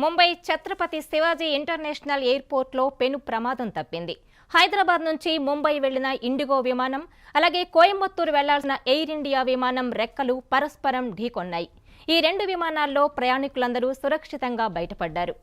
Mumbai Chhatrapati Shivaji international ఎయిర్పోర్ట్లో పెను ప్రమాదం తప్పింది. హైదరాబాద్ నుంచి ముంబై వెళ్లిన ఇండిగో విమానం, అలాగే కోయంబత్తూరు వెళ్లాల్సిన ఎయిర్ ఇండియా విమానం రెక్కలు పరస్పరం ఢీకొన్నాయి. ఈ రెండు విమానాల్లో ప్రయాణికులందరూ సురక్షితంగా బయటపడ్డారు.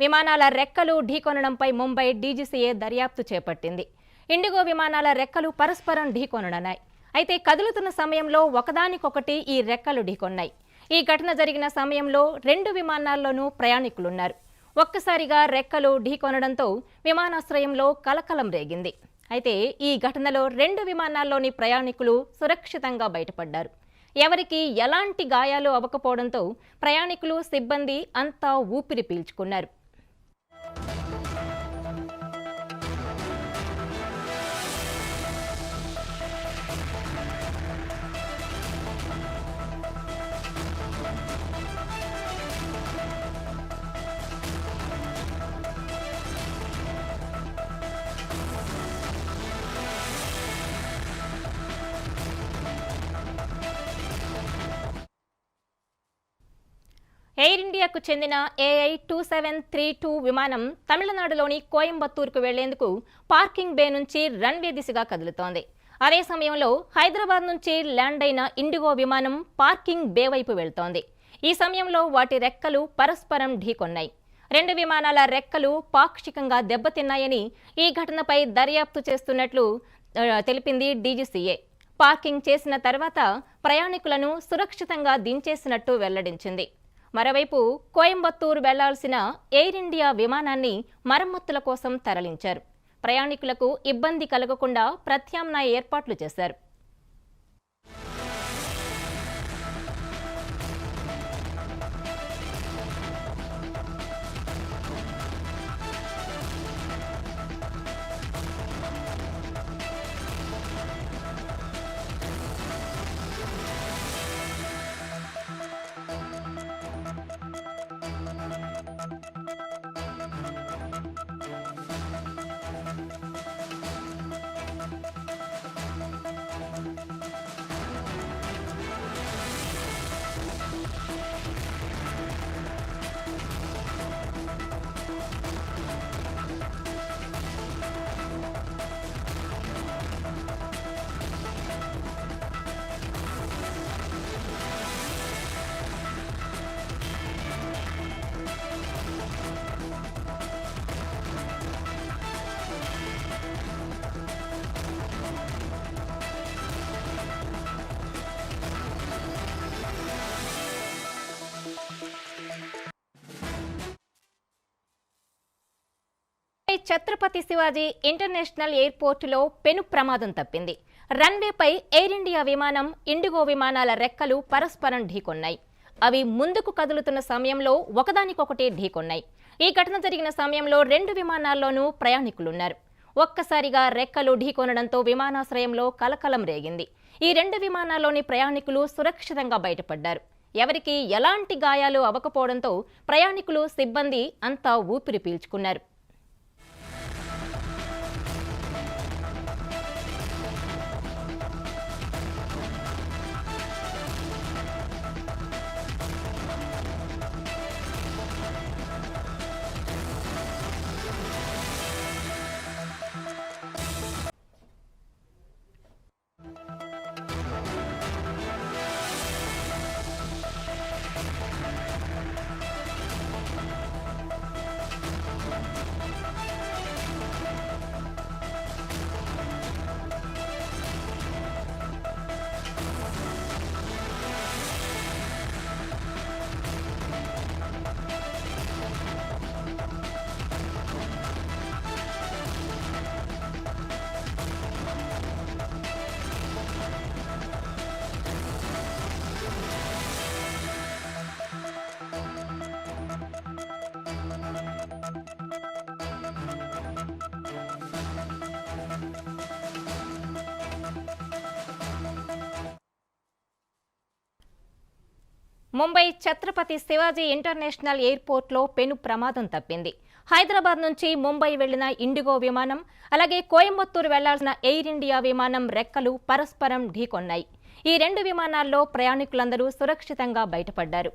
విమానాల రెక్కలు ఢీకొనడంపై ముంబై డీజీసీఏ దర్యాప్తు చేపట్టింది. ఇండిగో విమానాల రెక్కలు పరస్పరం ఢీకొననున్నాయి. అయితే కదులుతున్న సమయంలో ఒకదానికొకటి ఈ రెక్కలు ఢీకొన్నాయి. ఈ ఘటన జరిగిన సమయంలో రెండు విమానాల్లోనూ ప్రయాణికులున్నారు. ఒక్కసారిగా రెక్కలు ఢీకొనడంతో విమానాశ్రయంలో కలకలం రేగింది. అయితే ఈ ఘటనలో రెండు విమానాల్లోని ప్రయాణికులు సురక్షితంగా బయటపడ్డారు. ఎవరికీ ఎలాంటి గాయాలు అవ్వకపోవడంతో ప్రయాణికులు, సిబ్బంది అంతా ఊపిరి పీల్చుకున్నారు. ఎయిర్ ఇండియాకు చెందిన AI-2732 విమానం తమిళనాడులోని కోయంబత్తూరుకు వెళ్లేందుకు పార్కింగ్ బే నుంచి రన్వే దిశగా కదులుతోంది. అదే సమయంలో హైదరాబాద్ నుంచి ల్యాండ్ అయిన ఇండిగో విమానం పార్కింగ్ బే వైపు వెళ్తోంది. ఈ సమయంలో వాటి రెక్కలు పరస్పరం ఢీకొన్నాయి. రెండు విమానాల రెక్కలు పాక్షికంగా దెబ్బతిన్నాయని, ఈ ఘటనపై దర్యాప్తు చేస్తున్నట్లు తెలిపింది డీజీసీఏ. పార్కింగ్ చేసిన తర్వాత ప్రయాణికులను సురక్షితంగా దించేసినట్టు వెల్లడించింది. మరోవైపు కోయంబత్తూరు వెళ్లాల్సిన ఎయిర్ ఇండియా విమానాన్ని మరమ్మతుల కోసం తరలించారు. ప్రయాణికులకు ఇబ్బంది కలగకుండా ప్రత్యామ్నాయ ఏర్పాట్లు చేశారు. ఛత్రపతి శివాజీ ఇంటర్నేషనల్ ఎయిర్పోర్టులో పెను ప్రమాదం తప్పింది. రన్వేపై ఎయిర్ ఇండియా విమానం, ఇండిగో విమానాల రెక్కలు పరస్పరం ఢీకొన్నాయి. అవి ముందుకు కదులుతున్న సమయంలో ఒకదానికొకటి ఢీకొన్నాయి. ఈ ఘటన జరిగిన సమయంలో రెండు విమానాల్లోనూ ప్రయాణికులున్నారు. ఒక్కసారిగా రెక్కలు ఢీకొనడంతో విమానాశ్రయంలో కలకలం రేగింది. ఈ రెండు విమానాల్లోని ప్రయాణికులు సురక్షితంగా బయటపడ్డారు. ఎవరికీ ఎలాంటి గాయాలు అవ్వకపోవడంతో ప్రయాణికులు, సిబ్బంది అంతా ఊపిరి పీల్చుకున్నారు. ముంబై ఛత్రపతి శివాజీ ఇంటర్నేషనల్ ఎయిర్పోర్ట్లో పెను ప్రమాదం తప్పింది. హైదరాబాద్ నుంచి ముంబై వెళ్లిన ఇండిగో విమానం, అలాగే కోయంబత్తూరు వెళ్లాల్సిన ఎయిర్ ఇండియా విమానం రెక్కలు పరస్పరం ఢీకొన్నాయి. ఈ రెండు విమానాల్లో ప్రయాణికులందరూ సురక్షితంగా బయటపడ్డారు.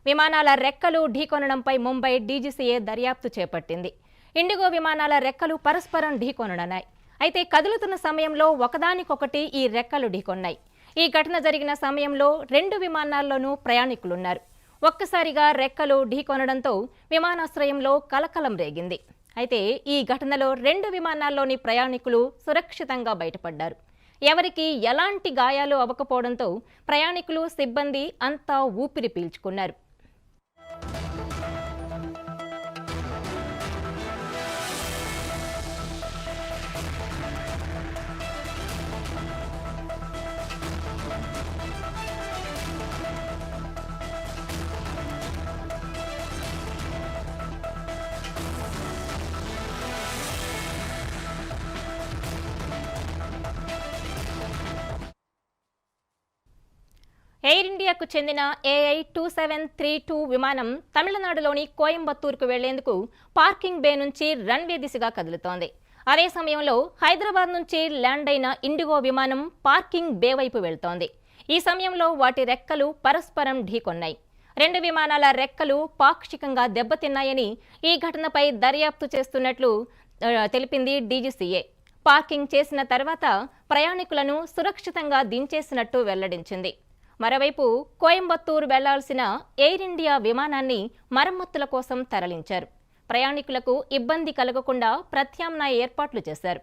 విమానాల రెక్కలు ఢీకొనడంపై ముంబై డీజీసీఏ దర్యాప్తు చేపట్టింది. ఇండిగో విమానాల రెక్కలు పరస్పరం ఢీకొననున్నాయి. అయితే కదులుతున్న సమయంలో ఒకదానికొకటి ఈ రెక్కలు ఢీకొన్నాయి. ఈ ఘటన జరిగిన సమయంలో 2 విమానాల్లోనూ ప్రయాణికులున్నారు. ఒక్కసారిగా రెక్కలు ఢీకొనడంతో విమానాశ్రయంలో కలకలం రేగింది. అయితే ఈ ఘటనలో 2 విమానాల్లోని ప్రయాణికులు సురక్షితంగా బయటపడ్డారు. ఎవరికీ ఎలాంటి గాయాలు అవ్వకపోవడంతో ప్రయాణికులు, సిబ్బంది అంతా ఊపిరి పీల్చుకున్నారు. ఎయిర్ ఇండియాకు చెందిన AI2732 విమానం తమిళనాడులోని కోయంబత్తూరుకు వెళ్లేందుకు పార్కింగ్ బే నుంచి రన్వే దిశగా కదులుతోంది. అదే సమయంలో హైదరాబాద్ నుంచి ల్యాండ్ అయిన ఇండిగో విమానం పార్కింగ్ బే వైపు వెళ్తోంది. ఈ సమయంలో వాటి రెక్కలు పరస్పరం ఢీకొన్నాయి. 2 విమానాల రెక్కలు పాక్షికంగా దెబ్బతిన్నాయని ఈ ఘటనపై దర్యాప్తు చేస్తున్నట్లు తెలిపింది డీజీసీఏ. పార్కింగ్ చేసిన తర్వాత ప్రయాణికులను సురక్షితంగా దించేసినట్టు వెల్లడించింది. మరోవైపు కోయంబత్తూరు వెళ్లాల్సిన ఎయిర్ ఇండియా విమానాన్ని మరమ్మతుల కోసం తరలించారు. ప్రయాణికులకు ఇబ్బంది కలగకుండా ప్రత్యామ్నాయ ఏర్పాట్లు చేశారు.